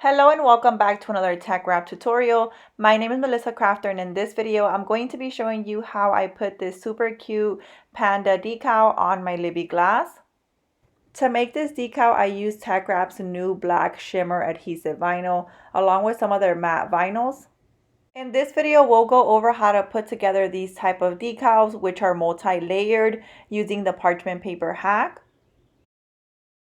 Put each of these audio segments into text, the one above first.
Hello and welcome back to another tech wrap tutorial. My name is Melissa Crafter, and in this video I'm going to be showing you how I put this super cute panda decal on my Libby glass. To make this decal, I used TeckWrap's new black shimmer adhesive vinyl along with some other matte vinyls. In this video we'll go over how to put together these type of decals, which are multi-layered, using the parchment paper hack.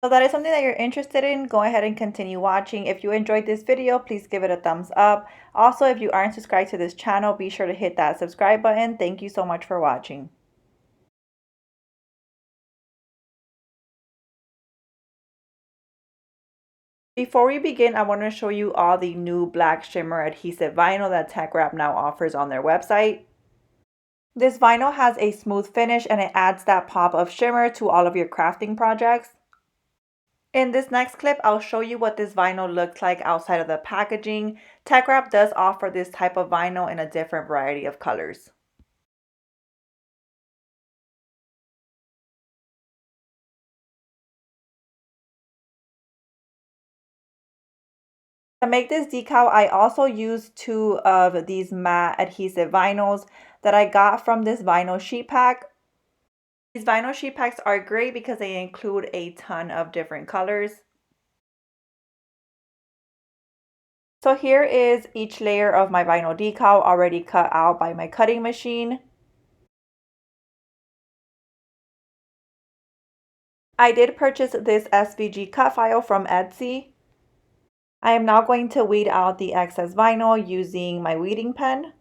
So that is something that you're interested in, go ahead and continue watching. If you enjoyed this video, please give it a thumbs up. Also, if you aren't subscribed to this channel, be sure to hit that subscribe button. Thank you so much for watching. Before we begin, I want to show you all the new black shimmer adhesive vinyl that TeckWrap now offers on their website. This vinyl has a smooth finish and it adds that pop of shimmer to all of your crafting projects. In this next clip, I'll show you what this vinyl looks like outside of the packaging. TeckWrap does offer this type of vinyl in a different variety of colors. To make this decal, I also used two of these matte adhesive vinyls that I got from this vinyl sheet pack. These vinyl sheet packs are great because they include a ton of different colors. So here is each layer of my vinyl decal already cut out by my cutting machine. I did purchase this SVG cut file from Etsy. I am now going to weed out the excess vinyl using my weeding pen.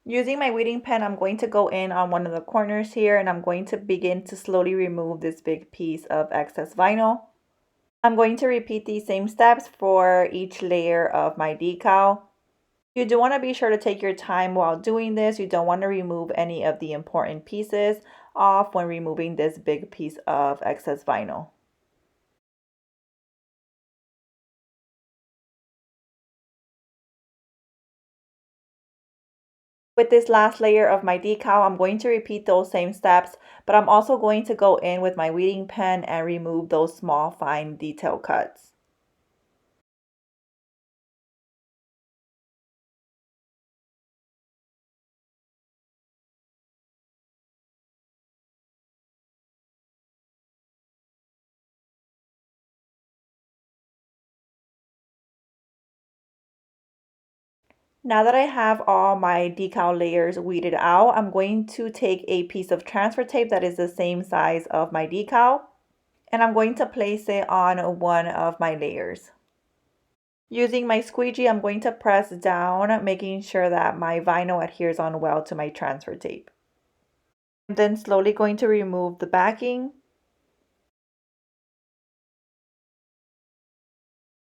Using my weeding pen, I'm going to go in on one of the corners here and I'm going to begin to slowly remove this big piece of excess vinyl. I'm going to repeat these same steps for each layer of my decal. You do want to be sure to take your time while doing this. You don't want to remove any of the important pieces off when removing this big piece of excess vinyl. With this last layer of my decal, I'm going to repeat those same steps, but I'm also going to go in with my weeding pen and remove those small fine detail cuts. Now that I have all my decal layers weeded out, I'm going to take a piece of transfer tape that is the same size of my decal, and I'm going to place it on one of my layers. Using my squeegee, I'm going to press down, making sure that my vinyl adheres on well to my transfer tape. I'm then slowly going to remove the backing.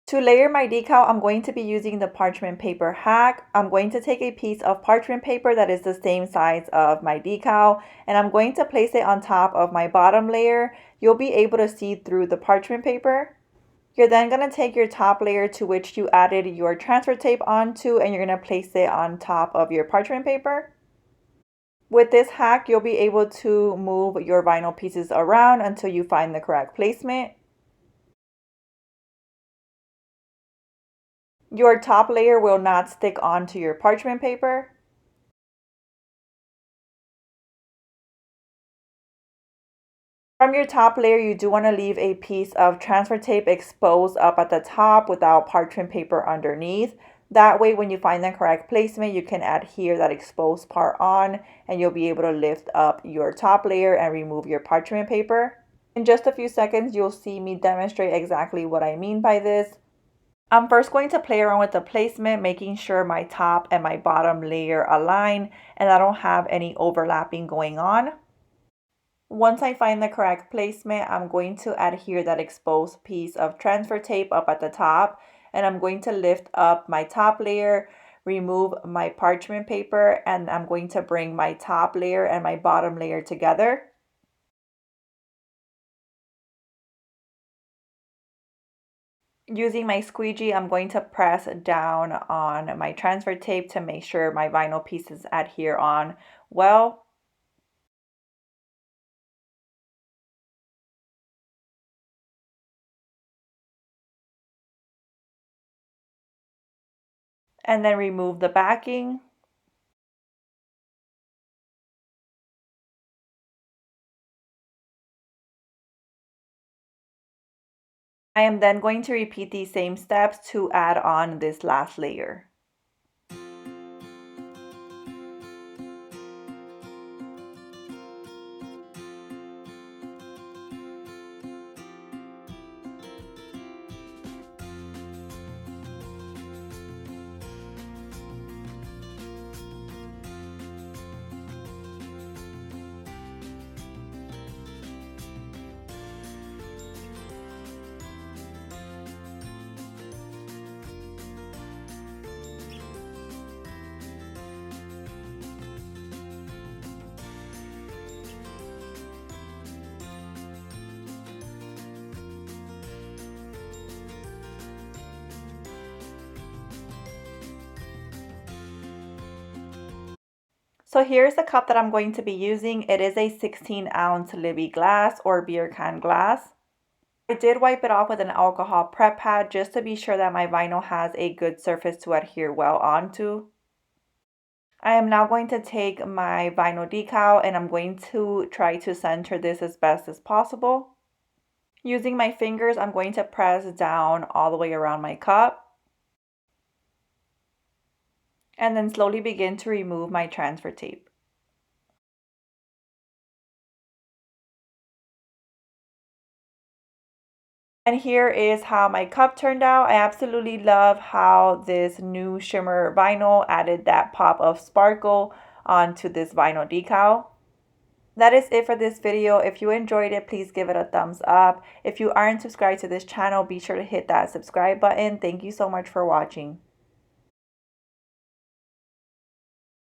To layer my decal, I'm going to be using the parchment paper hack. I'm going to take a piece of parchment paper that is the same size of my decal, and I'm going to place it on top of my bottom layer. You'll be able to see through the parchment paper. You're then going to take your top layer to which you added your transfer tape onto, and you're going to place it on top of your parchment paper. With this hack, you'll be able to move your vinyl pieces around until you find the correct placement. Your top layer will not stick onto your parchment paper. From your top layer, you do want to leave a piece of transfer tape exposed up at the top without parchment paper underneath. That way, when you find the correct placement, you can adhere that exposed part on and you'll be able to lift up your top layer and remove your parchment paper. In just a few seconds, you'll see me demonstrate exactly what I mean by this. I'm first going to play around with the placement, making sure my top and my bottom layer align and I don't have any overlapping going on. Once I find the correct placement, I'm going to adhere that exposed piece of transfer tape up at the top, and I'm going to lift up my top layer, remove my parchment paper, and I'm going to bring my top layer and my bottom layer together. Using my squeegee, I'm going to press down on my transfer tape to make sure my vinyl pieces adhere on well. and then remove the backing. I am then going to repeat these same steps to add on this last layer. So here's the cup that I'm going to be using. It is a 16-ounce Libby glass or beer can glass. I did wipe it off with an alcohol prep pad just to be sure that my vinyl has a good surface to adhere well onto. I am now going to take my vinyl decal and I'm going to try to center this as best as possible. Using my fingers, I'm going to press down all the way around my cup and then slowly begin to remove my transfer tape. And here is how my cup turned out. I absolutely love how this new shimmer vinyl added that pop of sparkle onto this vinyl decal. That is it for this video. If you enjoyed it, please give it a thumbs up. If you aren't subscribed to this channel, be sure to hit that subscribe button. Thank you so much for watching.